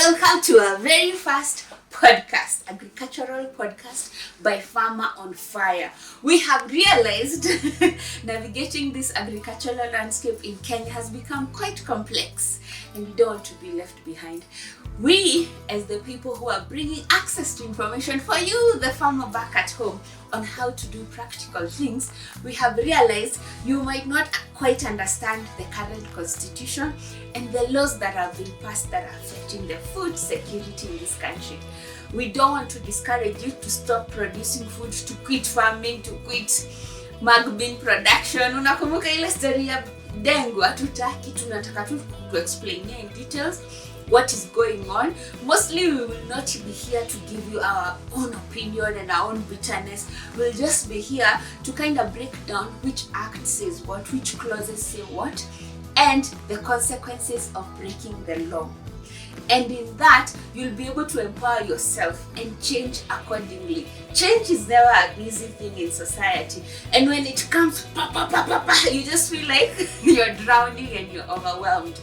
Welcome to our very first podcast, agricultural podcast by Farmer on Fire. We have realized navigating this agricultural landscape in Kenya has become quite complex and we don't want to be left behind. We, as the people who are bringing access to information for you, the farmer back at home, on how to do practical things, we have realized you might not quite understand the current constitution and the laws that have been passed that are affecting the food security in this country. We don't want to discourage you to stop producing food, to quit farming, to quit mag bean production. Unakumbuka ile story ya dengu? Hatutaki, tunataka tu explain in details what is going on. Mostly we will not be here to give you our own opinion and our own bitterness. We'll just be here to kind of break down which act says what, which clauses say what, and the consequences of breaking the law. And in that, you'll be able to empower yourself and change accordingly. Change is never an easy thing in society. And when it comes, you just feel like you're drowning and you're overwhelmed.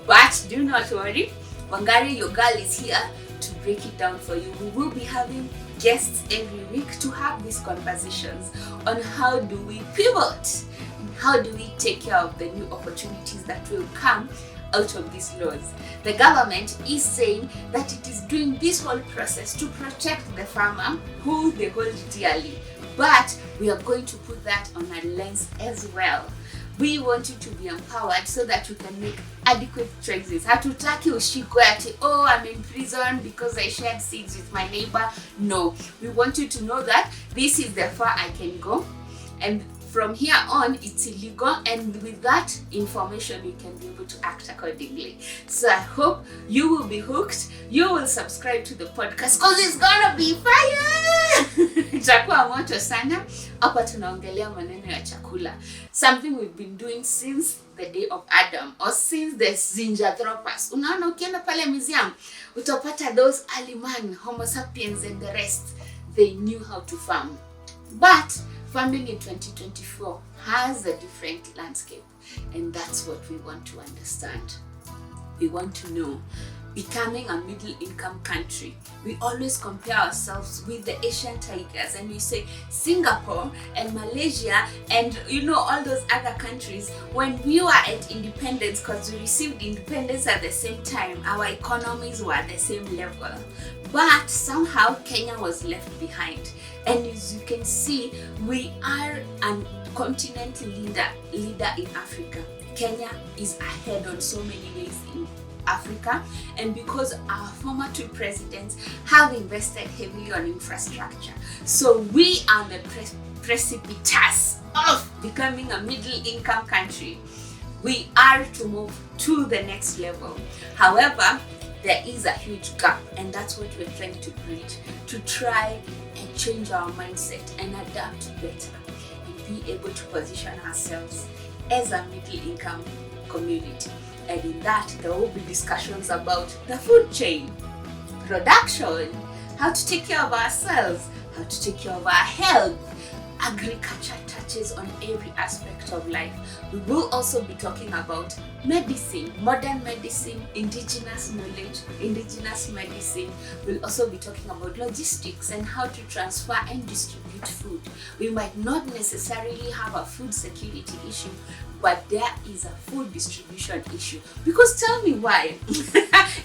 But do not worry, Wangari, your girl, is here to break it down for you. We will be having guests every week to have these conversations on how do we pivot and how do we take care of the new opportunities that will come out of these laws. The government is saying that it is doing this whole process to protect the farmer who they hold dearly. But we are going to put that on a lens as well. We want you to be empowered so that you can make adequate choices. Hatutaki ushikwe ati, oh, I'm in prison because I shared seeds with my neighbor. No, we want you to know that this is the far I can go, and from here on it's illegal, and with that information you can be able to act accordingly. So I hope you will be hooked. You will subscribe to the podcast because it's gonna be fire. Itakuwa moto sana. Hapa tunaongelea maneno ya chakula, something we've been doing since the day of Adam, or since the Zinjanthropus. Unaona, ukienda pale museum utapata those early man, Homo sapiens and the rest, they knew how to farm. But farming in 2024 has a different landscape, and that's what we want to understand. We want to know, becoming a middle-income country, we always compare ourselves with the Asian tigers, and we say Singapore and Malaysia and all those other countries. When we were at independence, because we received independence at the same time, our economies were at the same level. But somehow Kenya was left behind. And as you can see, we are a continent leader in Africa. Kenya is ahead on so many ways in Africa, and because our former two presidents have invested heavily on infrastructure. So we are the precipice of becoming a middle-income country. We are to move to the next level. However, there is a huge gap, and that's what we're trying to bridge, to try and change our mindset and adapt better and be able to position ourselves as a middle-income community. And in that, there will be discussions about the food chain, production, how to take care of ourselves, how to take care of our health. Agriculture touches on every aspect of life. We will also be talking about medicine, modern medicine, indigenous knowledge, indigenous medicine. We'll also be talking about logistics and how to transfer and distribute food. We might not necessarily have a food security issue, but there is a food distribution issue. Because tell me why,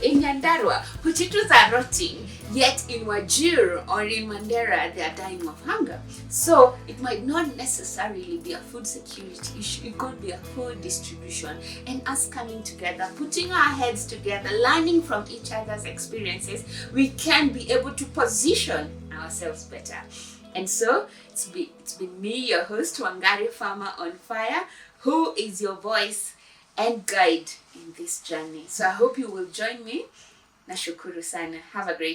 in Nyandarua, potatoes are rotting, yet in Wajir or in Mandera, they are dying of hunger. So it might not necessarily be a food security issue, it could be a food distribution. And us coming together, putting our heads together, learning from each other's experiences, we can be able to position ourselves better. And so it's been me, your host, Wangari Farmer on Fire, who is your voice and guide in this journey. So I hope you will join me. Nashukuru sana. Have a great